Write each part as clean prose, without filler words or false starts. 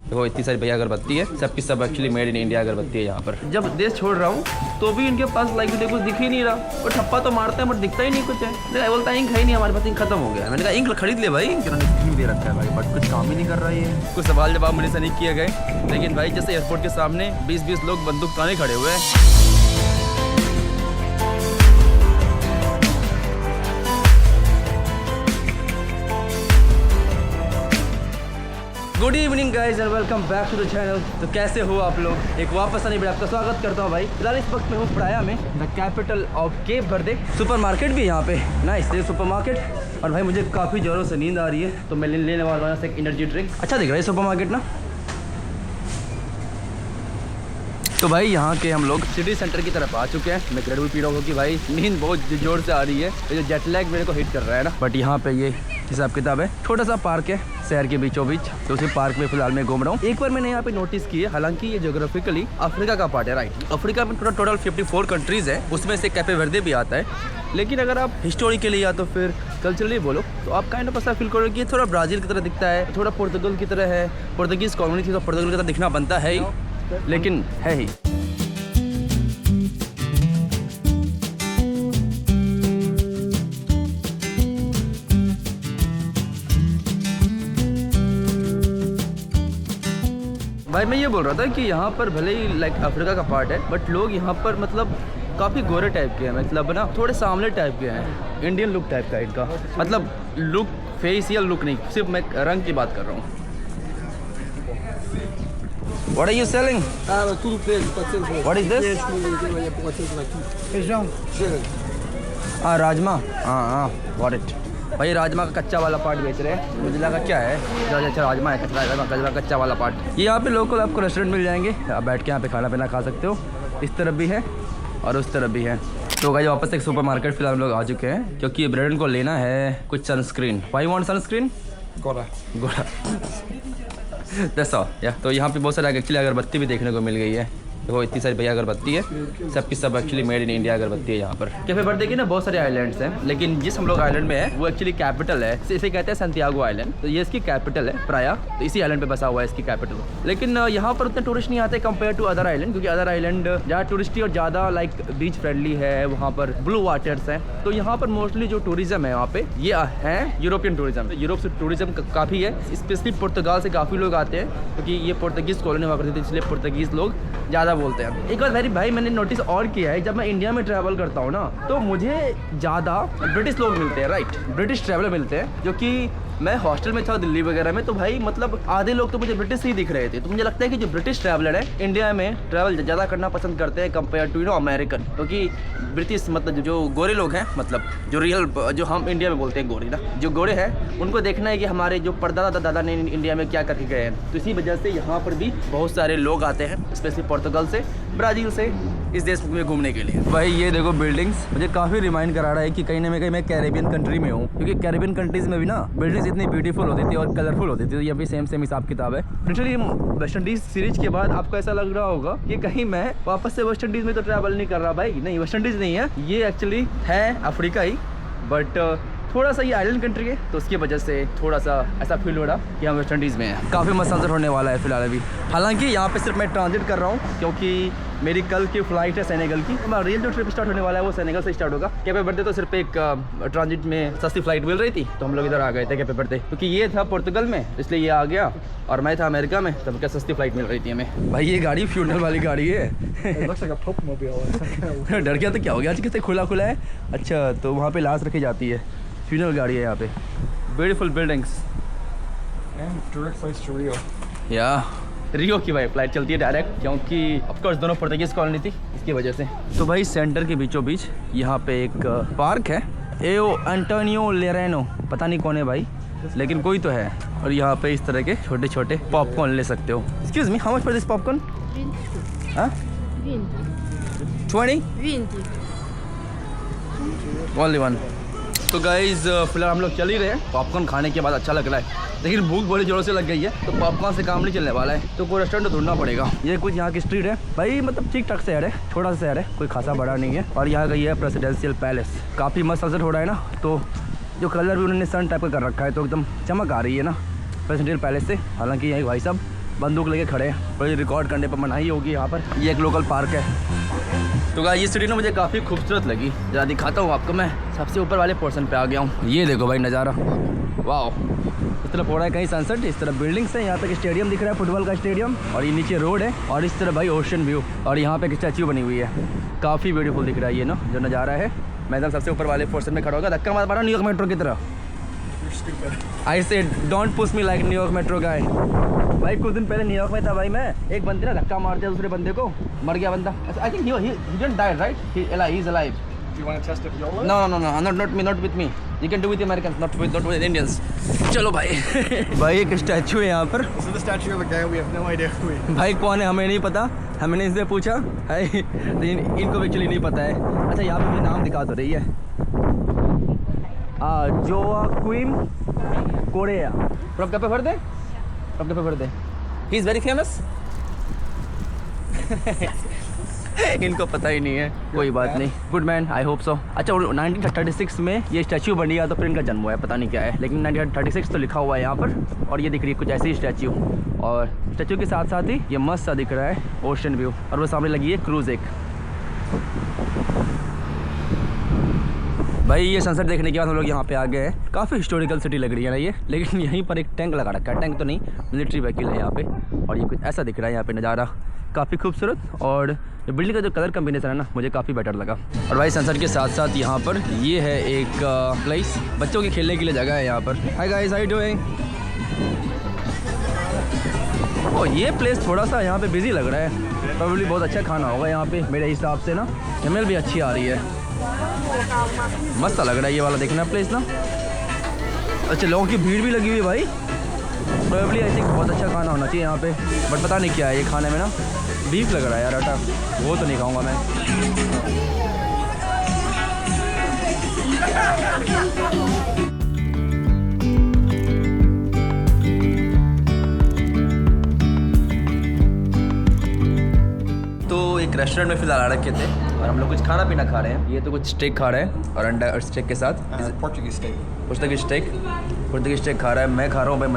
देखो इतनी सारी भैया अगरबत्ती है, सबकी सब एक्चुअली मेड इन इंडिया अगरबत्ती है यहाँ पर। जब देश छोड़ रहा हूँ तो भी इनके पास लाइक कुछ दिख ही नहीं रहा, और ठप्पा तो मारते हैं बट दिखता ही नहीं कुछ है। बोलता है इंक है ही नहीं हमारे पास, इंक खत्म हो गया। मैंने कहा इंक खरीद ले भाई, इंक दे रखा है भाई, बट कुछ काम ही नहीं कर रहा है। कुछ सवाल जवाब मुझे से नहीं किए गए, लेकिन भाई जैसे एयरपोर्ट के सामने 20-20 लोग बंदूक ताने खड़े हुए हैं। Good evening guys and welcome back to the channel. तो कैसे हो आप लोग? एक वापस आने पर आपका स्वागत करता हूँ भाई। फिलहाल इस वक्त मैं हूँ प्राया में, the capital of cap Varde. Super market भी यहाँ पे नाइस, ये सुपर मार्केट। और भाई मुझे काफ़ी ज़ोरों से नींद आ रही है, तो मैं लेने वाला हूँ एक एनर्जी ड्रिंक। अच्छा दिख रहा है सुपर मार्केट ना। तो भाई यहाँ के हम लोग सिटी सेंटर की तरफ आ चुके हैं। मैं रेड बुल पी रहा हूँ कि भाई नींद बहुत जोर से आ रही है, ये जो जेट लैग मेरे को हिट कर रहा है ना। बट यहाँ पे ये हिसाब किताब है, छोटा सा पार्क है शहर के बीचों बीच, तो उसी पार्क में फिलहाल मैं घूम रहा हूँ। एक बार मैंने यहाँ पे नोटिस किया, हालांकि ये ज्योग्राफिकली अफ्रीका का पार्ट है, राइट। अफ्रीका में टोटल 54 कंट्रीज है, उसमें से कैपे वर्दे भी आता है। लेकिन अगर आप हिस्टोरिकली या तो फिर कल्चरली बोलो तो आप काइंड ऑफ ऐसा फील करोगे कि थोड़ा ब्राज़ील की तरह दिखता है, थोड़ा पुर्तगाल की तरह है। पुर्तगीज कॉलोनी थी तो पुर्तगाल की तरह दिखना बनता है ही, लेकिन है ही। भाई मैं ये बोल रहा था कि यहाँ पर भले ही लाइक अफ्रीका का पार्ट है, बट लोग यहाँ पर मतलब काफ़ी गोरे टाइप के हैं, मतलब ना थोड़े सांवले टाइप के हैं। इंडियन लुक टाइप का इनका, मतलब लुक फेसियल लुक नहीं, सिर्फ मैं रंग की बात कर रहा हूँ। What are you selling? Tudo preço, 400 reais. What is this? Feijão? Chega. हाँ राजमा, हाँ गॉट इट। भाई राजमा का कच्चा वाला पार्ट बेच रहे हैं, मुझे लगा क्या है, अच्छा राजमा है, कच्चा वाला पार्ट। ये यहाँ पे लोकल आपको रेस्टोरेंट मिल जाएंगे, आप बैठ के यहाँ पे खाना पीना खा सकते हो। इस तरफ भी है और उस तरफ भी है। तो गाइस वापस एक सुपर मार्केट फिलहाल हम लोग आ चुके हैं, क्योंकि ब्रेडन को लेना है कुछ सनस्क्रीन। Why want sunscreen? गोरा दैट्स ऑल या। तो यहाँ पे बहुत सारे एक्चुअली अगरबत्ती भी देखने को मिल गई है। देखो इतनी सारी भैया अगरबत्ती है, सबकी सब एक्चुअली मेड इन इंडिया अगरबत्ती है यहाँ पर। कैफे वर्दे की ना बहुत सारे आइलैंड्स हैं, लेकिन जिस हम लोग आइलैंड में है वो एक्चुअली कैपिटल है, इसे कहते हैं सैंटियागो आइलैंड। तो ये इसकी कैपिटल है प्राया, तो इसी आइलैंड पे बसा हुआ है इसकी कैपिटल। लेकिन यहाँ पर उतने टूरिस्ट नहीं आते कंपेयर टू अदर आइलैंड, क्योंकि अदर आइलैंड ज़्यादा टूरिस्टी और ज़्यादा लाइक बीच फ्रेंडली है, वहाँ पर ब्लू वाटर्स हैं। तो यहाँ पर मोस्टली जो टूरिज्म है यहाँ पे ये है यूरोपियन टूरिज्म। यूरोप से टूरिज्म काफ़ी है, स्पेशली पुर्तगाल से काफ़ी लोग आते हैं, क्योंकि ये पुर्तगीज़ कॉलोनी हुआ करती थी, इसलिए पुर्तगीज़ लोग ज़्यादा बोलते हैं। एक बार भाई मैंने नोटिस और किया है, जब मैं इंडिया में ट्रैवल करता हूँ ना, तो मुझे ज़्यादा ब्रिटिश लोग मिलते हैं, राइट, ब्रिटिश ट्रैवलर मिलते हैं। जो कि मैं हॉस्टल में था दिल्ली वगैरह में, तो भाई मतलब आधे लोग तो मुझे ब्रिटिश ही दिख रहे थे। तो मुझे लगता है कि जो ब्रिटिश ट्रैवलर है इंडिया में ट्रैवल ज़्यादा करना पसंद करते हैं कंपेयर टू अमेरिकन, क्योंकि ब्रिटिश मतलब जो गोरे लोग हैं, मतलब जो रियल जो हम इंडिया में बोलते हैं गोरे ना, जो गोरे हैं उनको देखना है कि हमारे जो परदादा दादा ने इंडिया में क्या करके गए हैं। तो इसी वजह से यहाँ पर भी बहुत सारे लोग आते हैं, स्पेशली पुर्तगाल से, ब्राज़ील से, इस देश में घूमने के लिए। भाई ये देखो बिल्डिंग्स मुझे काफ़ी रिमाइंड करा रहा है कि कहीं ना कहीं मैं कैरेबियन कंट्री में हूँ, क्योंकि कैरेबियन कंट्रीज में भी ना बिल्डिंग्स इतनी ब्यूटीफुल होती थी और कलरफुल होती थी। तो ये भी सेम हिसाब किताब है। लिटरली वेस्ट इंडीज सीरीज के बाद आपको ऐसा लग रहा होगा कि कहीं मैं वापस से वेस्ट इंडीज में तो ट्रैवल नहीं कर रहा। भाई नहीं, वेस्ट इंडीज नहीं है, ये एक्चुअली है अफ्रीका ही, बट थोड़ा सा ये आइलैंड कंट्री है, तो उसकी वजह से थोड़ा सा ऐसा फील हो रहा कि हम वेस्ट इंडीज़ में हैं। काफ़ी मस्त सनसेट होने वाला है फिलहाल अभी। हालांकि यहाँ पे सिर्फ मैं ट्रांजिट कर रहा हूँ, क्योंकि मेरी कल की फ़्लाइट है सेनेगल की। तो रियल जो ट्रिप स्टार्ट होने वाला है वो सेनेगल से स्टार्ट होगा। कैपे वर्दे तो सिर्फ एक ट्रांजिट में सस्ती फ्लाइट मिल रही थी, तो हम लोग इधर आ गए थे कैपे वर्दे, क्योंकि ये था पुर्तगाल में इसलिए ये आ गया, और मैं था अमेरिका में, तब क्या सस्ती फ्लाइट मिल रही थी हमें। भाई ये गाड़ी फ्यूनल वाली गाड़ी है। डर गया तो क्या हो गया, आज कितने खुला है। अच्छा तो वहाँ पे लाश रखी जाती है, फ्यूनल गाड़ी है यहाँ पे। ब्यूटीफुल बिल्डिंग्स या रियो की भाई फ्लाइट चलती है डायरेक्ट, क्योंकि ऑफकोर्स दोनों पुर्तगीज कॉलोनी थी, इसकी वजह से। तो भाई सेंटर के बीचों बीच यहाँ पे एक पार्क है, एओ एंटोनियो लेरेनो, पता नहीं कौन है भाई, लेकिन कोई तो है। और यहाँ पे इस तरह के छोटे छोटे पॉपकॉर्न ले सकते हो। Excuse me, how much for this popcorn? 20 only one. तो गाइज फिलहाल हम लोग चल ही रहे हैं। पॉपकॉर्न खाने के बाद अच्छा लग रहा है, लेकिन भूख बड़ी जोरों से लग गई है, तो पॉपकॉर्न से काम नहीं चलने वाला है, तो कोई रेस्टोरेंट ढूंढना पड़ेगा। ये कुछ यहाँ की स्ट्रीट है भाई, मतलब ठीक ठाक शहर है, छोटा सा शहर है, कोई खासा बड़ा नहीं है। और यहाँ का ये है प्रेसिडेंशियल पैलेस, काफ़ी मस्त सनसेट हो रहा है ना, तो जो कलर भी उन्होंने सन टाइप का कर रखा है, तो एकदम चमक आ रही है ना प्रेसिडेंशियल पैलेस से। हालांकि यहाँ भाई साहब बंदूक लेके खड़े हैं, पर रिकॉर्ड करने पर मनाही होगी यहाँ पर। ये एक लोकल पार्क है। तो गाइस ये सिटी ना मुझे काफ़ी खूबसूरत लगी, जरा दिखाता हूँ आपको। मैं सबसे ऊपर वाले पोर्शन पे आ गया हूँ। ये देखो भाई नज़ारा, वाह। इस तरफ हो रहा है कहीं सनसेट, इस तरफ बिल्डिंग्स है, यहाँ तक स्टेडियम दिख रहा है, फुटबॉल का स्टेडियम, और ये नीचे रोड है, और इस तरफ भाई ओशन व्यू, और यहाँ पे एक स्टैचू बनी हुई है। काफ़ी ब्यूटीफुल दिख रहा है ये ना जो नज़ारा है। मैं एकदम सबसे ऊपर वाले पोर्शन में खड़ा होगा, धक्का मार मारा न्यूयॉर्क मेट्रो की तरह। I say don't push me like New York metro guy. भाई कुछ दिन पहले न्यूयॉर्क में था भाई मैं, एक बंदे ने धक्का मार दिया दूसरे बंदे को, मर गया बंदा। I think he didn't die right, he is alive. Do you want to test if you'll No, not with me. You can do with the Americans, not with Indians. चलो भाई। भाई एक स्टैचू है यहाँ पर। This is the statue of a guy we have no idea who he is. भाई कौन है हमें नहीं पता, हमने इनसे पूछा है, इनको एक्चुअली नहीं पता है। अच्छा यहाँ पे मुझे नाम दिखा तो रही है, जोआक्विम Koriya from कैपे Varde. He is very famous. इनको पता ही नहीं है, कोई बात नहीं। Good man, I hope so. अच्छा 1936 में ये स्टैचू बनी है, तो फिर इनका जन्म हुआ है, पता नहीं क्या है, लेकिन 1936 तो लिखा हुआ है यहाँ पर। और ये दिख रही है कुछ ऐसी स्टैचू, और स्टैचू के साथ साथ ही ये मस्त सा दिख रहा है ओशन व्यू, और वो सामने लगी है क्रूज एक। भाई ये सनसेट देखने के बाद हम लोग यहाँ पे आ गए हैं। काफ़ी हिस्टोरिकल सिटी लग रही है ना ये, लेकिन यहीं पर एक टैंक लगा रखा है, टैंक तो नहीं, मिलिट्री व्हीकल है यहाँ पे, और ये कुछ ऐसा दिख रहा है यहाँ पे नज़ारा, काफ़ी खूबसूरत। और बिल्डिंग का जो कलर कम्बिनेशन है ना मुझे काफ़ी बेटर लगा। और भाई सनसेट के साथ साथ यहाँ पर ये है एक प्लेस, बच्चों के खेलने के लिए जगह है यहाँ पर। Hi guys, how you doing? ओ ये प्लेस थोड़ा सा यहाँ पे बिजी लग रहा है, प्रोबेबली बहुत अच्छा खाना होगा यहाँ पे मेरे हिसाब से ना, स्मेल भी अच्छी आ रही है, मस्त लग रहा है ये वाला देखना प्लेस ना। अच्छा लोगों की भीड़ भी लगी हुई है भाई, प्रोबेबली आई थिंक बहुत अच्छा खाना होना चाहिए यहाँ पे, बट पता नहीं क्या है ये खाने में ना। बीफ लग रहा है यार, आटा वो तो नहीं खाऊंगा मैं। तो एक रेस्टोरेंट में फ़िलहाल आ रखे थे, और हम लोग कुछ खाना पीना खा रहे हैं। ये तो कुछ स्टेक खा रहे हैं, और अंडा और स्टेक के साथ Portuguese steak. पुर्तगीज स्टेक खा रहा है। मैं खा रहा हूँ भाई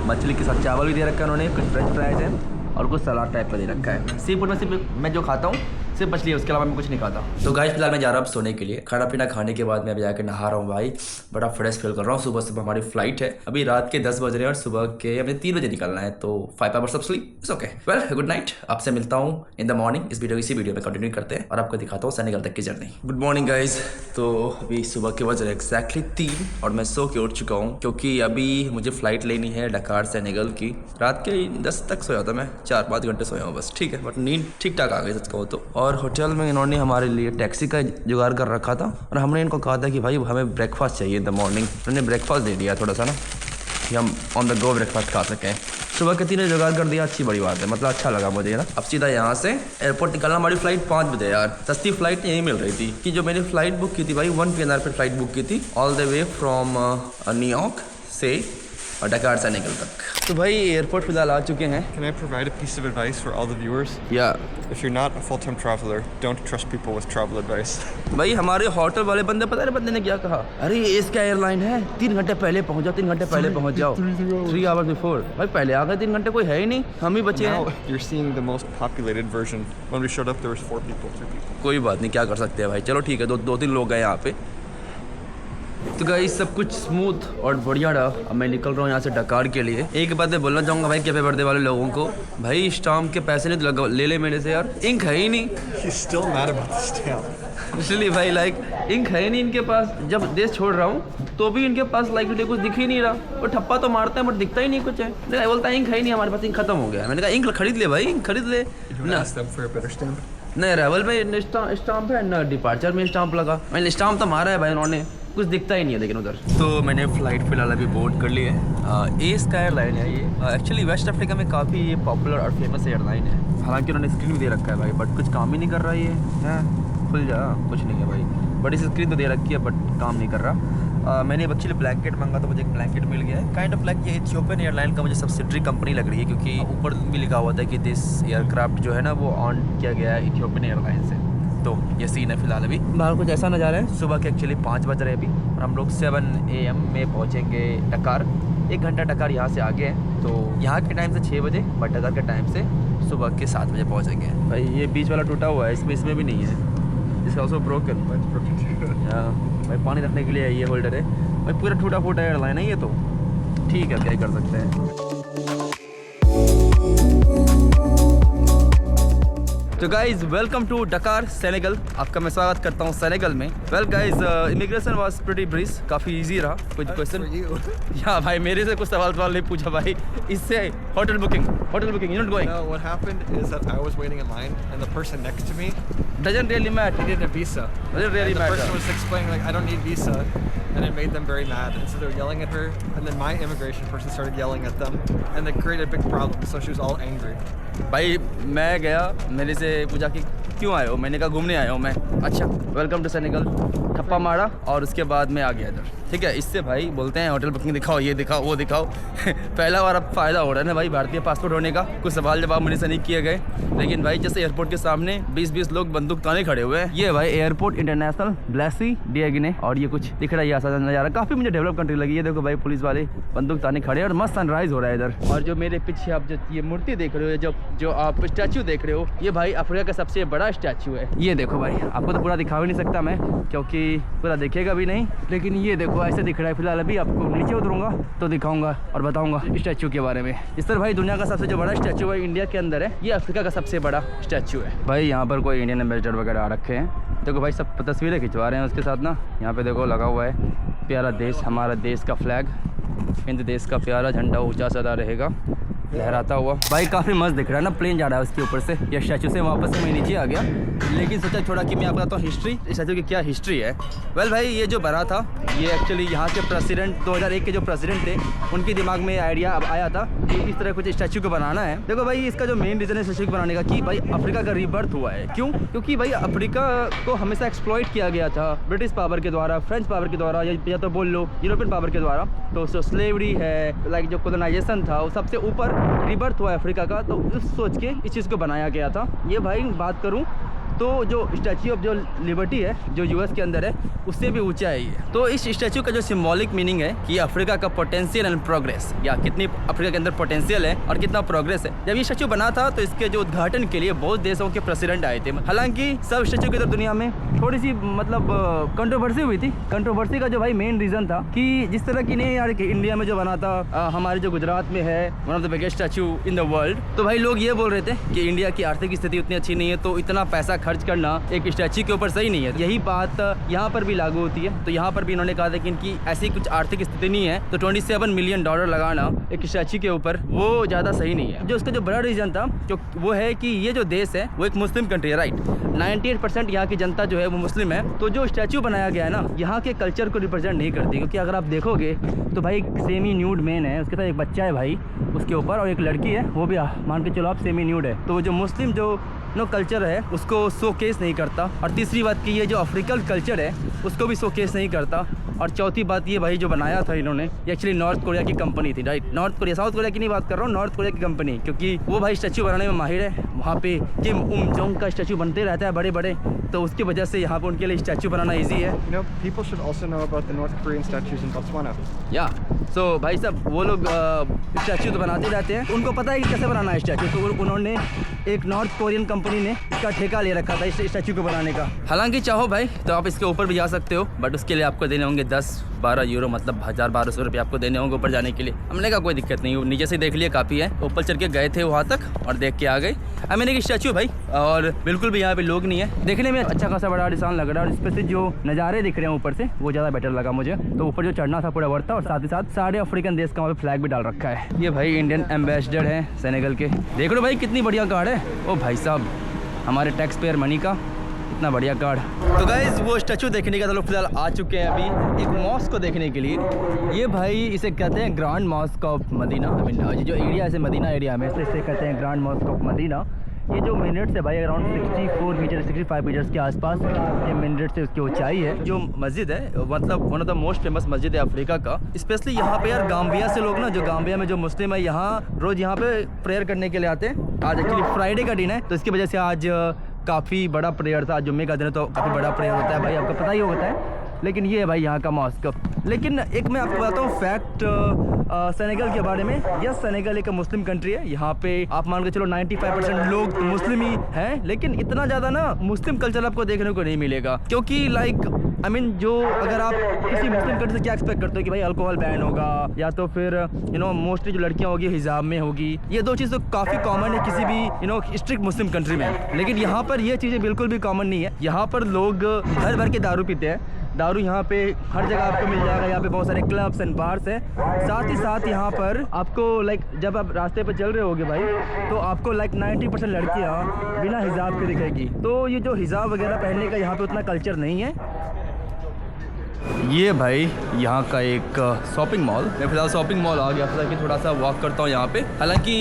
मछली के साथ चावल भी दे रखा है उन्होंने, कुछ फ्रेंच फ्राइज हैं, और कुछ सलाद टाइप का दे रखा है। सी फूड में सिर्फ मैं जो खाता हूँ सिर्फ मछली है, उसके अलावा मैं कुछ नहीं खाता। तो गाइस फिलहाल मैं जा रहा हूँ अब सोने के लिए। खाना पीना खाने के बाद मैं अभी जाकर नहा रहा हूँ भाई, बड़ा फ्रेश फील कर रहा हूँ। सुबह हमारी फ्लाइट है, अभी रात के 10 बज रहे हैं, और सुबह के हमें 3 बजे निकलना है, तो 5 hours of sleep it's okay. Well good night, आपसे मिलता हूँ इन द मॉर्निंग। इसी वीडियो में कंटिन्यू करते हैं, और आपको दिखाता हूँ सेनेगल तक की जर्नी। Good morning guys. तो अभी सुबह के बज रहे एक्जैक्टली 3, और मैं सो के उठ चुका हूँ, क्योंकि अभी मुझे फ्लाइट लेनी है डकार सेनेगल की। रात के 10 तक सोया था मैं, 4-5 घंटे सोया हूँ बस, ठीक है, बट नींद ठीक ठाक आ गई सच कहूँ तो। और होटल में इन्होंने हमारे लिए टैक्सी का जुगाड़ कर रखा था, और हमने इनको कहा था कि भाई हमें ब्रेकफास्ट चाहिए इन द मॉर्निंग। उन्होंने ब्रेकफास्ट दे दिया थोड़ा सा ना, कि हम ऑन द गो ब्रेकफास्ट खा सकें। सुबह के 3 बजे जुगाड़ कर दिया, अच्छी बड़ी बात है, मतलब अच्छा लगा मुझे ना। अब सीधा यहाँ से एयरपोर्ट निकलना, हमारी फ्लाइट 5 बजे यार, सस्ती फ्लाइट यही मिल रही थी। कि जो मैंने फ्लाइट बुक की थी भाई 1 PNR पर फ्लाइट बुक की थी, all the way from New York से डकार सेनेगल तक। तो भाई एयरपोर्ट फिलहाल आ चुके हैं। Can I provide a piece of advice for all the viewers? If you're not a full-time traveler, don't trust people with travel advice. भाई हमारे होटल वाले बंदे, पता है बंदे ने क्या कहा, अरे ये इसका एयरलाइन है, 3 घंटे पहले पहुंच जाओ, 3 घंटे पहले पहुंच जाओ, 3 आवर्स बिफोर। भाई पहले आ गए, 3 घंटे कोई है ही नहीं, हम ही बचे Now हैं। you're seeing the most populated version. When we showed up, there was 4 people, 2 people. कोई बात नहीं, क्या कर सकते हैं भाई, चलो ठीक है, 2-3 लोग गए यहाँ पे। तो गाइस सब कुछ स्मूथ और बढ़िया रहा। अब मैं निकल रहा हूँ यहाँ से डकार के लिए। एक बात मैं बोलना चाहूँगा भाई कैफे बर्थडे वाले लोगों को, भाई स्टाम्प के पैसे नहीं तो ले मेरे से यार, इंक है ही नहीं। He's still mad about the stamp. इसलिए भाई लाइक इंक है नहीं इनके पास। जब देश छोड़ रहा हूँ तो भी इनके पास लाइक टुडे कुछ दिख ही नहीं रहा, वो ठप्पा तो मारते हैं बट दिखता ही नहीं कुछ है। नहीं बोलता इंक है ही नहीं हमारे पास, इंक खत्म हो गया। मैंने कहा इंक खरीद ले भाई, इंक खरीद ले ना। Ask them for a better stamp. नहीं अराइवल में स्टाम्प है ना, डिपार्चर में स्टाम्प लगा। मैंने स्टाम्प तो मारा है भाई उन्होंने, कुछ दिखता ही नहीं है लेकिन उधर। तो मैंने फ़्लाइट फ़िलहाल अभी बोर्ड कर ली है। ए स्काई एयरलाइन है ये, एक्चुअली वेस्ट अफ्रीका में काफ़ी ये पॉपुलर और फेमस एयरलाइन है। हालांकि उन्होंने स्क्रीन भी दे रखा है भाई, बट कुछ काम ही नहीं कर रहा है ये। खुल जा, कुछ नहीं है भाई, बड़ी स्क्रीन तो दे रखी है बट काम नहीं कर रहा। मैंने एक्चुअली ब्लैंकेट मांगा तो मुझे एक ब्लैंकेट मिल गया है। काइंड ऑफ लाइक ये इथियोपियन एयरलाइन का मुझे सब्सिडरी कंपनी लग रही है, क्योंकि ऊपर भी लिखा हुआ था कि दिस एयरक्राफ्ट जो है ना वो ऑन किया गया है इथियोपियन एयरलाइन से। तो ये सीन है फिलहाल। अभी बाहर कुछ ऐसा नज़ारा है, सुबह के एक्चुअली 5 बज रहे हैं अभी, और हम लोग 7 AM में पहुँचेंगे डकार। 1 घंटा डकार यहाँ से आगे है। तो यहाँ के टाइम से 6 बजे, बट डकार के टाइम से सुबह के 7 बजे पहुँचेंगे। भाई ये बीच वाला टूटा हुआ है, इसमें भी नहीं है। इसका ऑल्सो ब्रोकन। भाई पानी रखने के लिए ये होल्डर है भाई, पूरा टूटा फूटा एयरलाइन है ये तो। ठीक है, क्या कर सकते हैं। तो guys welcome to Dakar Senegal. आपका मैं स्वागत करता हूँ सेनेगल में। Well guys immigration was pretty breeze, काफ़ी इजी रहा। कुछ क्वेश्चन या भाई मेरे से कुछ सवाल नहीं पूछा भाई। इससे hotel booking you not going. No, what happened is that I was waiting in line and the person next to me doesn't really matter. needed a visa. Doesn't really and the matter. person was explaining like I don't need visa, and it made them very mad. And so they were yelling at her, and then my immigration person started yelling at them, and they created a big problem. So she was all angry. भाई मैं गया, मेरे से पूछा कि क्यों आए हो, मैंने कहा घूमने आया हूँ मैं। अच्छा वेलकम टू सेनेगल, ठप्पा मारा और उसके बाद मैं आ गया इधर। ठीक है, इससे भाई बोलते हैं होटल बुकिंग दिखाओ, ये दिखाओ, वो दिखाओ। पहला बार अब फ़ायदा हो रहा है ना भाई भारतीय पासपोर्ट होने का। कुछ सवाल जवाब मुझे से नहीं किए गए, लेकिन भाई जैसे एयरपोर्ट के सामने 20-20 लोग बंदूक ताने खड़े हुए हैं। ये भाई एयरपोर्ट इंटरनेशनल ब्लेसी डिएगिने, और ये कुछ दिख रहा है ऐसा नज़ारा, काफ़ी मुझे डेवलप कंट्री लगी है। देखो भाई पुलिस वाले बंदूक ताने खड़े हैं और मस्त सनराइज़ हो रहा है इधर। और जो मेरे पीछे आप जो ये मूर्ति देख रहे हो, जो आप स्टैचू देख रहे हो, ये भाई अफ्रीका का सबसे बड़ा स्टैचू है। ये देखो भाई, आपको तो पूरा दिखा भी नहीं सकता मैं क्योंकि पूरा देखेगा भी नहीं, लेकिन ये देखो ऐसे दिख रहा है। फिलहाल अभी आपको नीचे उतरूंगा तो दिखाऊंगा और बताऊंगा स्टैचू के बारे में। इस तरह भाई दुनिया का सबसे जो बड़ा स्टैचू है इंडिया के अंदर है, ये अफ्रीका का सबसे बड़ा स्टैचू है। भाई यहाँ पर कोई इंडियन एम्बेसडर वगैरह आ रखे हैं। देखो भाई सब तस्वीरें खिंचवा रहे हैं उसके साथ ना। यहाँ पे देखो लगा हुआ है प्यारा देश, हमारा देश का फ्लैग, हिंद देश का प्यारा झंडा ऊंचा सदा रहेगा लहराता हुआ। भाई काफ़ी मस्त दिख रहा है ना, प्लेन जा रहा है उसके ऊपर से। ये स्टैचू से वापस से मैं नीचे आ गया, लेकिन सोचा थोड़ा कि मैं आपको बताता हूँ हिस्ट्री, स्टैचू की क्या हिस्ट्री है। वेल भाई ये जो बना था, ये एक्चुअली यहाँ के प्रेसिडेंट 2001 के जो प्रेसिडेंट थे, उनके दिमाग में आइडिया अब आया था कि इस तरह कुछ स्टैचू को बनाना है। देखो भाई इसका जो मेन रीज़न है स्टैचू को बनाने का कि भाई अफ्रीका का रीबर्थ हुआ है। क्यों? क्योंकि भाई अफ्रीका को हमेशा एक्सप्लॉइट किया गया था ब्रिटिश पावर के द्वारा, फ्रेंच पावर के द्वारा, या तो बोल लो यूरोपियन पावर के द्वारा। तो स्लेवरी है, लाइक जो कॉलोनाइजेशन था, वो सबसे ऊपर रीबर्थ हुआ है अफ्रीका का। तो उस सोच के इस चीज़ को बनाया गया था। ये भाई बात करूँ तो जो स्टैचू ऑफ जो लिबर्टी है जो यूएस के अंदर है, उससे भी ऊंचा है ये। तो इस स्टैचू का जो सिंबॉलिक मीनिंग है कि अफ्रीका का पोटेंशियल एंड प्रोग्रेस, या कितनी अफ्रीका के अंदर पोटेंशियल है और कितना प्रोग्रेस है। जब ये स्टैचू बना था तो इसके जो उद्घाटन के लिए बहुत देशों के प्रेसिडेंट आए थे। हालांकि सब स्टैचू की तरफ दुनिया में थोड़ी सी मतलब कंट्रोवर्सी हुई थी। कंट्रोवर्सी का जो भाई मेन रीज़न था कि जिस तरह की नहीं यार कि इंडिया में जो बना था, हमारे जो गुजरात में है one of the biggest statue in the world, तो भाई लोग ये बोल रहे थे कि इंडिया की आर्थिक स्थिति उतनी अच्छी नहीं है, तो इतना पैसा खर्च करना एक स्टैचू के ऊपर सही नहीं है। यही बात यहाँ पर भी लागू होती है। तो यहाँ पर भी इन्होंने कहा था कि इनकी ऐसी कुछ आर्थिक स्थिति नहीं है, तो $27 मिलियन लगाना एक स्टैचू के ऊपर वो ज़्यादा सही नहीं है। जो उसका जो बड़ा रीज़न था जो वो है कि ये जो देश है वो एक मुस्लिम कंट्री है, राइट। 98% यहाँ की जनता जो है वो मुस्लिम है। तो जो स्टैचू बनाया गया है ना, यहाँ के कल्चर को रिप्रेजेंट नहीं करती। क्योंकि अगर आप देखोगे तो भाई सेमी न्यूड मैन है, उसके साथ एक बच्चा है भाई उसके ऊपर, और एक लड़की है, वो भी मान के चलो आप सेमी न्यूड है। तो जो मुस्लिम जो कल्चर है उसको शोकेस नहीं करता। और तीसरी बात कि ये जो अफ्रीकन कल्चर है उसको भी शोकेस नहीं करता। और चौथी बात ये भाई जो बनाया था इन्होंने, ये एक्चुअली नॉर्थ कोरिया की कंपनी थी, right. North Korea, south Korea की नहीं बात कर रहा हूँ, नॉर्थ कोरिया की कंपनी, क्योंकि वो भाई स्टैचू बनाने में माहिर है। वहाँ पे किम उम जोंग का स्टैचू बनते रहता है बड़े बड़े, तो उसकी वजह से यहाँ पे उनके लिए स्टैचू बनाना ईजी है। You know, people should also know about the North Korean statues in Botswana. या सो भाई साहब वो लोग स्टैचू तो बनाते रहते हैं, उनको पता है कि कैसे बनाना है स्टैचू। तो उन्होंने एक नॉर्थ कोरियन कंपनी ने इसका ठेका ले रखा था इस स्टैचू को बनाने का। हालांकि चाहो भाई तो आप इसके ऊपर भी जा सकते हो, बट उसके लिए आपको देने होंगे 10-12 यूरो, मतलब 1000-1200 रुपये आपको देने होंगे ऊपर जाने के लिए। हमने कहा कोई दिक्कत नहीं, नीचे से देख लिया काफ़ी है। ऊपर चढ़ के गए थे वहाँ तक और देख के आ गए। मैंने एक स्टैचू भाई, और बिल्कुल भी यहाँ पे लोग नहीं है। देखने में अच्छा खासा बड़ा आलिशान लग रहा है, और इस पर से जो नज़ारे दिख रहे हैं ऊपर से वो ज़्यादा बेटर लगा मुझे। तो ऊपर जो चढ़ना था पूरा वर्थ था, और साथ ही साथ सारे अफ्रीकन देश का वहाँ पे फ्लैग भी डाल रखा है। ये भाई इंडियन एम्बेसडर है सेनेगल के, देख लो भाई कितनी बढ़िया कार्ड है। ओ भाई साहब, हमारे टैक्स पेयर मनी का इतना बढ़िया कार्ड। तो गाइज वो स्टैचू देखने का तो लोग फिलहाल आ चुके हैं अभी एक मॉस्क को देखने के लिए। ये भाई इसे कहते हैं grand mosque of Medina. I mean जो एरिया है मदीना एरिया में, इसे कहते हैं ग्रैंड मॉस्क ऑफ मदीना। ये जो मिनट से भाई अराउंड 64 मीटर 65 मीटर्स के आसपास ये मिनट से उसकी ऊंचाई है। जो मस्जिद है मतलब one of the most famous मस्जिद है अफ्रीका का। स्पेशली यहाँ पे यार गाम्बिया से लोग ना, जो गाम्बिया में जो मुस्लिम है, यहाँ रोज़ यहाँ पे प्रेयर करने के लिए आते हैं। आज एक्चुअली फ्राइडे का दिन है, तो इसकी वजह से आज काफ़ी बड़ा प्रेयर था। जुम्मे का दिन है तो काफ़ी बड़ा प्रेयर होता है भाई, आपको पता ही होता है। लेकिन ये है भाई यहाँ का मॉस्क। लेकिन एक मैं आपको बताता हूँ फैक्ट, सेनेगल के बारे में। यस, सेनेगल एक मुस्लिम कंट्री है। यहाँ पे आप मान के चलो 95% लोग मुस्लिम ही हैं, लेकिन इतना ज़्यादा ना मुस्लिम कल्चर आपको देखने को नहीं मिलेगा, क्योंकि लाइक आई मीन जो अगर आप किसी मुस्लिम कंट्री से क्या एक्सपेक्ट करते हो कि भाई अल्कोहल बैन होगा, या तो फिर यू नो मोस्टली जो लड़कियाँ होगी हिजाब में होगी। ये दो चीज़ तो काफ़ी कॉमन है किसी भी you know strict Muslim country में, लेकिन यहाँ पर ये चीज़ें बिल्कुल भी कॉमन नहीं है। यहाँ पर लोग भर भर के दारू पीते हैं। दारू यहाँ पे हर जगह आपको मिल जाएगा। यहाँ पे बहुत सारे क्लब्स एंड बार्स हैं। साथ ही साथ यहाँ पर आपको लाइक जब आप रास्ते पर चल रहे होगे भाई, तो आपको लाइक 90% लड़कियाँ बिना हिजाब के दिखेगी। तो ये जो हिजाब वगैरह पहनने का यहाँ पे उतना कल्चर नहीं है। ये भाई यहाँ का एक शॉपिंग मॉल। मैं फिलहाल शॉपिंग मॉल आ गया था कि थोड़ा सा वॉक करता हूँ यहाँ पे। हालांकि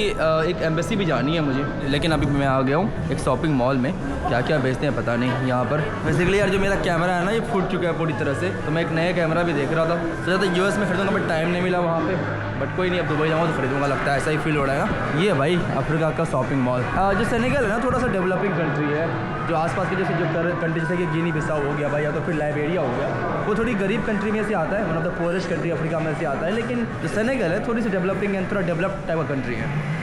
एक एम्बेसी भी जानी है मुझे, लेकिन अभी मैं आ गया हूँ एक शॉपिंग मॉल में। क्या क्या बेचते हैं पता नहीं यहाँ पर। बेसिकली यार जो मेरा कैमरा है ना ये फूट चुका है पूरी तरह से, तो मैं एक नया कैमरा भी देख रहा था। सोचा था यूएस में खरीदूंगा बट टाइम नहीं मिला वहाँ पे, बट कोई नहीं, अब दुबई जाऊँगा तो खरीदूंगा, लगता है ऐसा ही फील हो रहा है। ये भाई अफ्रीका का शॉपिंग मॉल। जो सेनेगल है ना थोड़ा सा डेवलपिंग कंट्री है। जो आसपास के जैसे जो कंट्री जैसे कि गिनी बिसाऊ हो गया भाई, या तो फिर लाइबेरिया हो गया, वो थोड़ी गरीब कंट्री में से आता है, one of the poorest country Africa में से आता है। लेकिन जो सेनेगल है थोड़ी सी डेवलपिंग एंड थोड़ा डेवलप्ड टाइप का कंट्री है।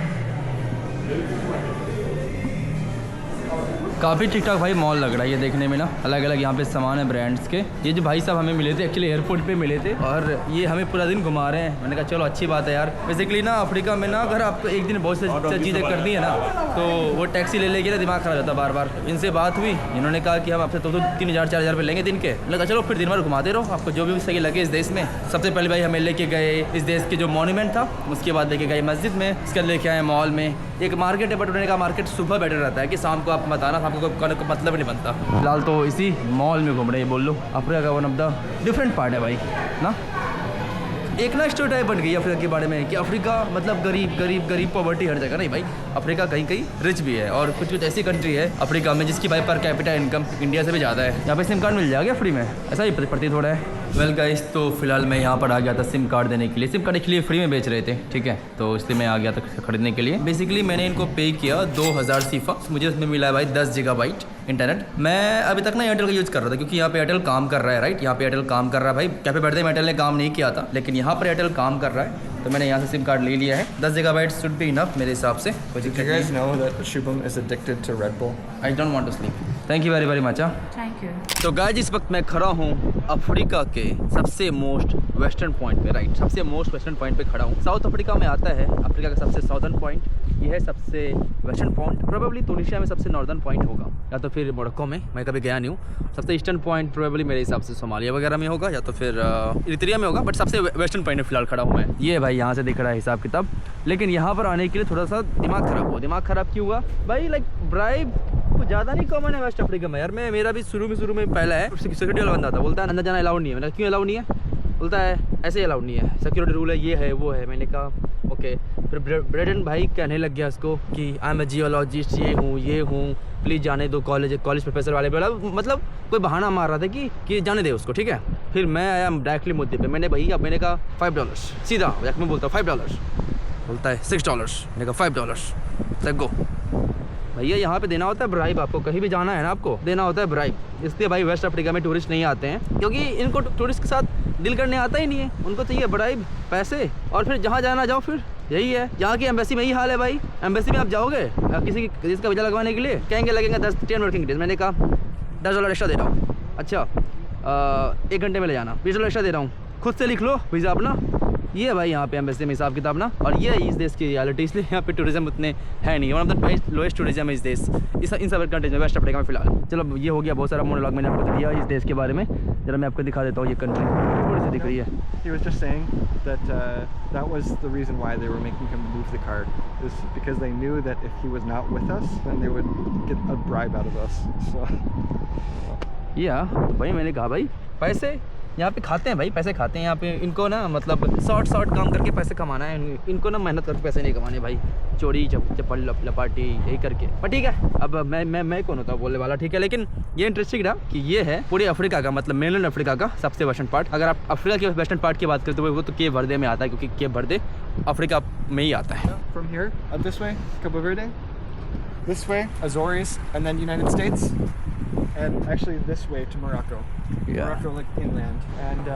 काफ़ी ठीक ठाक भाई मॉल लग रहा है ये देखने में ना। अलग अलग यहाँ पे सामान है ब्रांड्स के। ये जो भाई साहब हमें मिले थे एक्चुअली एयरपोर्ट पे मिले थे, और ये हमें पूरा दिन घुमा रहे हैं। मैंने कहा चलो अच्छी बात है यार। बेसिकली ना अफ्रीका में ना अगर आपको एक दिन बहुत सी चीज़ें करनी है ना, तो वो टैक्सी ले लेके ना दिमाग खराब होता है बार बार। इनसे बात हुई, इन्होंने कहा कि हम आपसे तो 3,000-4,000 रुपये लेंगे दिन के। लगा चलो फिर दिन भर घुमाते रहो, आपको जो भी सही लगे इस देश में। सबसे पहले भाई हमें लेके गए इस देश के जो मॉन्यूमेंट था, उसके बाद लेके गए मस्जिद में, उसके बाद लेके आए मॉल में। एक मार्केट है बट उन्होंने कहा मार्केट सुबह बेटर रहता है कि शाम को आप बताना, शाम को कोई मतलब नहीं बनता। फिलहाल तो इसी मॉल में घूम रहे हैं। बोल लो अफ्रीका का one of the different part है भाई ना। एक ना स्टेरियोटाइप बन गई है अफ्रीका के बारे में कि अफ्रीका मतलब गरीब गरीब गरीब, पॉवर्टी हर जगह। नहीं भाई, अफ्रीका कहीं कहीं रिच भी है, और कुछ कुछ ऐसी कंट्री है अफ्रीका में जिसकी भाई पर कैपिटा इनकम इंडिया से भी ज़्यादा है। यहाँ पे सिम कार्ड मिल जाएगा फ्री में, ऐसा ही प्रतीत हो रहा है। वेल गाइस, तो फिलहाल मैं यहाँ पर आ गया था सिम कार्ड देने के लिए। सिम कार्ड एक्चुअली फ्री में बेच रहे थे, ठीक है, तो इसलिए मैं आ गया था खरीदने के लिए। बेसिकली मैंने इनको पे किया 2000 सीफा। मुझे उसमें मिला है भाई 10 GB इंटरनेट। मैं अभी तक ना एयरटेल का यूज़ कर रहा था, क्योंकि यहाँ पे एयरटेल काम कर रहा है, राइट। यहाँ पे एयरटेल काम कर रहा है भाई। कैफे बर्थडे में एयरटेल ने काम नहीं किया था, लेकिन यहाँ पर एयरटेल काम कर रहा है, तो मैंने यहाँ से सिम कार्ड ले लिया है। 10 GB शुड बी इनफ मेरे हिसाब से। Did you guys know that Shubham is addicted to Red Bull? I don't want to sleep. Thank you very very much. Thank you. तो गाइस इस वक्त मैं खड़ा हूँ अफ्रीका के सबसे मोस्ट वेस्टर्न पॉइंट पे, राइट, सबसे मोस्ट वेस्टर्न पॉइंट पे खड़ा हूँ। साउथ अफ्रीका में आता है अफ्रीका का सबसे साउदर्न पॉइंट, ये है सबसे वेस्टर्न पॉइंट। प्रोबेबली तुनिशिया में सबसे नॉर्दर्न पॉइंट होगा, या तो फिर मोरक्को में, मैं कभी गया नहीं हूँ। सबसे ईस्टर्न पॉइंट प्रोबेबली मेरे हिसाब से सोमालिया वगैरह में होगा, या तो फिर इरित्रिया में होगा, बट सबसे वेस्टर्न पॉइंट में फिलहाल खड़ा हूँ मैं। ये भाई यहाँ से दिख रहा है हिसाब किताब, लेकिन यहाँ पर आने के लिए थोड़ा सा दिमाग ख़राब हुआ। दिमाग ख़राब क्यों हुआ भाई? लाइक ब्राइब कुछ ज़्यादा नहीं कॉमन है वेस्ट अफ्रीका में यार। मेरा भी शुरू में पहला है, सिक्योरिटी वाला बंदा था, बोलता है अंदर जाना अलाउड नहीं है। मैंने क्यों अलाउड नहीं है? बोलता है ऐसे ही अलाउड नहीं है, सिक्योरिटी रूल है, ये है वो है। मैंने कहा ओके। फिर ब्रेडन भाई कहने लग गया उसको कि आई एम ए जियोलॉजिस्ट, ये हूँ, प्लीज़ जाने दो। कॉलेज प्रोफेसर वाले बोला, मतलब कोई बहाना मार रहा था कि जाने दे उसको, ठीक है। फिर मैं आया डायरेक्टली मुद्दे पे। मैंने मैंने कहा $5 सीधा मैं बोलता हूँ $5। बोलता है $6। मैंने कहा $5 लेट्स गो। भैया यहाँ पे देना होता है ब्राइब, आपको कहीं भी जाना है ना आपको देना होता है ब्राइब। इसलिए भाई वेस्ट अफ्रीका में टूरिस्ट नहीं आते हैं, क्योंकि इनको टूरिस्ट के साथ डील करने आता ही नहीं है। उनको चाहिए ब्राइब, पैसे, और फिर जहाँ जाना जाओ। फिर यही है, यहाँ की एम्बेसी में यही हाल है भाई। एम्बेसी में आप जाओगे किसी का वीज़ा लगवाने के लिए, कहेंगे लगेंगे 10 वर्किंग डेज। मैंने कहा $10 एक्स्ट्रा दे रहा हूँ। अच्छा 1 घंटे में ले जाना, $20 एक्स्ट्रा दे रहा हूँ, खुद से लिख लो वीज़ा अपना। ये है भाई यहाँ पे एम्बेसी में हिसाब किताब ना, और ये है इस देश की रियलिटी। इसलिए यहाँ पे टूरिज्म उतने है नहीं। One of the lowest tourism है इस देश, इन सब कंट्रीज में, वेस्ट अफ्रीका में फिलहाल। चलो ये हो गया बहुत सारा मोनोलॉग मैंने आपको दिया इस देश के बारे में। जरा मैं आपको दिखा देता हूँ ये कंट्री थोड़ी सी दिख रही है। He was just saying that that was the reason why they were making him move the card, is because they knew that if he was not with us, then they would get a bribe out of us. So तो भाई मैंने कहा भाई पैसे यहाँ पे खाते हैं भाई, पैसे खाते हैं यहाँ पे। इनको ना मतलब शॉर्ट काम करके पैसे कमाना है इनको ना, मेहनत करके पैसे नहीं कमाने भाई। चोरी चप्पल लपाटी यही करके। पर ठीक है, अब मैं कौन होता हूँ बोलने वाला, ठीक है। लेकिन ये इंटरेस्टिंग रहा कि ये है पूरे अफ्रीका का, मतलब मेनलैंड अफ्रीका का सबसे वेस्टर्न पार्ट। अगर आप अफ्रीका के वेस्टर्न पार्ट की बात करते हो वो तो केप वर्दे में आता है, क्योंकि केप वर्दे अफ्रीका में ही आता है। from here, this way, Cabo Verde, this way, Azores, and then United States, and actually this way to Morocco. Yeah. Morocco, like inland, and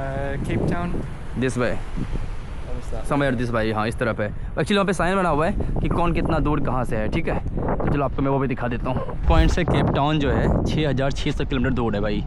Cape Town. This way. Let me समयर्दिस भाई, हाँ इस तरफ है actually. वहाँ पे sign बना हुआ है कि कौन कितना दूर कहाँ से है, ठीक है। तो चलो आपको मैं वो भी दिखा देता हूँ। पॉइंट से केप टाउन जो है 6600 किलोमीटर दूर है भाई।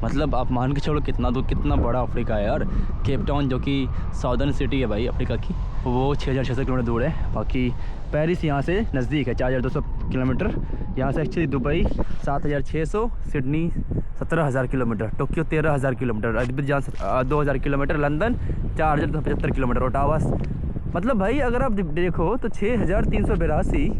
मतलब आप मान के चलो कितना दूर, कितना बड़ा अफ्रीका है यार। केप टाउन जो कि साउदर्न सिटी है भाई अफ्रीका की, वो 6600 किलोमीटर दूर है। बाकी पेरिस यहाँ से नज़दीक है 4200 किलोमीटर यहाँ से actually. Dubai 7600, Sydney 17000 kilometre, Tokyo 13000 kilometre, Azerbaijan 2000 kilometre, London 4075 kilometre, Ottawa. मतलब भाई अगर आप देखो तो 6382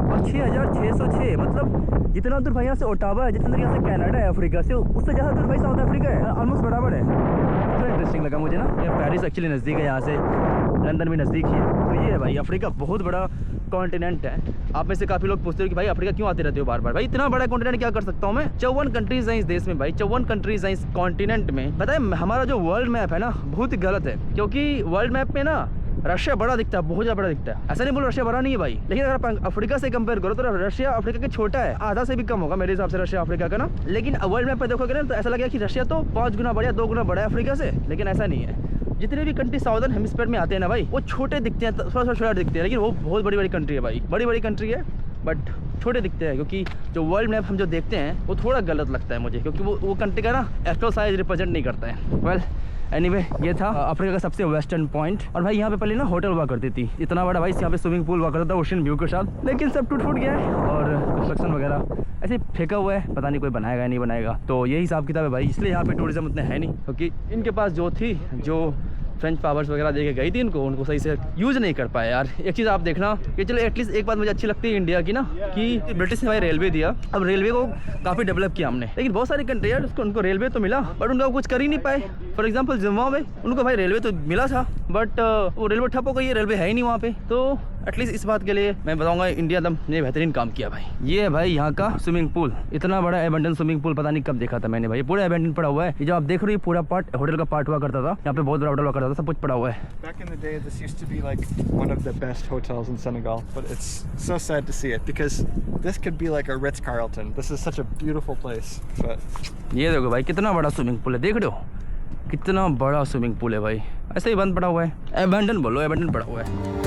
और 6606, मतलब जितना दूर भाई यहाँ से ओटावा है, जितना दूर यहाँ से कनाडा है अफ्रीका से, उससे ज़्यादा दूर भाई साउथ अफ्रीका है, ऑलमोस्ट बराबर है। तो इंटरेस्टिंग लगा मुझे ना। ये पेरिस एक्चुअली नज़दीक है यहाँ से, लंदन भी नज़दीक ही है। तो ये है भाई अफ्रीका, बहुत बड़ा कॉन्टिनेंट है। आप में से काफ़ी लोग पूछते हो कि भाई अफ्रीका क्यों आते रहते हो बार बार। भाई इतना बड़ा कॉन्टिनेंट क्या कर सकता हूँ मैं। 54 कंट्रीज हैं इस देश में भाई, 54 कंट्रीज हैं इस कॉन्टिनेंट में। पता है हमारा जो वर्ल्ड मैप है ना बहुत ही गलत है, क्योंकि वर्ल्ड मैप में ना रशिया बड़ा दिखता है, बहुत ज़्यादा बड़ा दिखता है। ऐसा नहीं बोलो रशिया बड़ा नहीं है भाई, लेकिन अगर आप अफ्रीका से कंपेयर करो तो रशिया अफ्रीका के छोटा है, आधा से भी कम होगा मेरे हिसाब से रशिया अफ्रीका का ना। लेकिन वर्ल्ड मैप पे देखोगे ना तो ऐसा लगेगा कि रशिया तो 5 गुना बड़ा, 2 गुना बड़ा है अफ्रीका से, लेकिन ऐसा नहीं है। जितने भी कंट्री साउदर्न हेमिस्फीयर में आते हैं ना भाई, वो छोटे दिखते हैं, थोड़ा छोटा दिखते हैं, लेकिन वो बहुत बड़ी बड़ी कंट्री है भाई, बड़ी बड़ी कंट्री है, बट छोटे दिखते हैं। क्योंकि जो वर्ल्ड मैप हम जो देखते हैं वो थोड़ा गलत लगता है मुझे, क्योंकि वो कंट्री का ना एक्चुअल साइज रिप्रेजेंट नहीं करता है। वेल एनीवे ये था अफ्रीका का सबसे वेस्टर्न पॉइंट। और भाई यहाँ पे पहले ना होटल हुआ करती थी, इतना बड़ा भाई, यहाँ पे स्विमिंग पूल हुआ करता था ओशन व्यू के साथ, लेकिन सब टूट फूट गया है और कंस्ट्रक्शन वगैरह ऐसे फेंका हुआ है, पता नहीं कोई बनाएगा या नहीं बनाएगा। तो यही हिसाब किताब है भाई, इसलिए यहाँ पे टूरिज्म उतने है नहीं, क्योंकि इनके पास जो थी, जो फ्रेंच पावर्स वगैरह दे के गई थी उनको सही से यूज़ नहीं कर पाए यार। एक चीज़ आप देखना कि चलो एटलीस्ट एक बात मुझे अच्छी लगती है इंडिया की ना, कि ब्रिटिश ने भाई रेलवे दिया, अब रेलवे को काफ़ी डेवलप किया हमने। लेकिन बहुत सारी कंट्री यार उनको रेलवे तो मिला बट उनका कुछ कर ही नहीं पाए। फॉर एग्जाम्पल जिम्बाब्वे, उनको भाई रेलवे तो मिला था बट वो रेलवे ठप हो गई है, रेलवे है ही नहीं वहाँ पे। तो एटलीस्ट इस बात के लिए मैं बताऊंगा इंडिया दम ने बेहतरीन काम किया भाई। ये है भाई यहाँ का स्विमिंग पूल, इतना बड़ा एबंडन स्विमिंग पूल पता नहीं कब देखा था मैंने भाई, पूरा एबंडन पड़ा हुआ है। ये जो आप देख रहे हो पूरा पार्ट होटल का पार्ट हुआ करता था, यहाँ पे बहुत बड़ा होटल हुआ करता था, सब कुछ पड़ा हुआ है। Back in the day, this used to be like one of the best hotels in Senegal, but it's so sad to see it because this could be like a Ritz-Carlton. This is such a beautiful place, but ये देखो भाई कितना बड़ा swimming pool है, देख रहे हो कितना बड़ा स्विमिंग पूल है भाई, ऐसे ही बंद पड़ा हुआ है, एबंडन बोलो, एबंडन पड़ा हुआ है।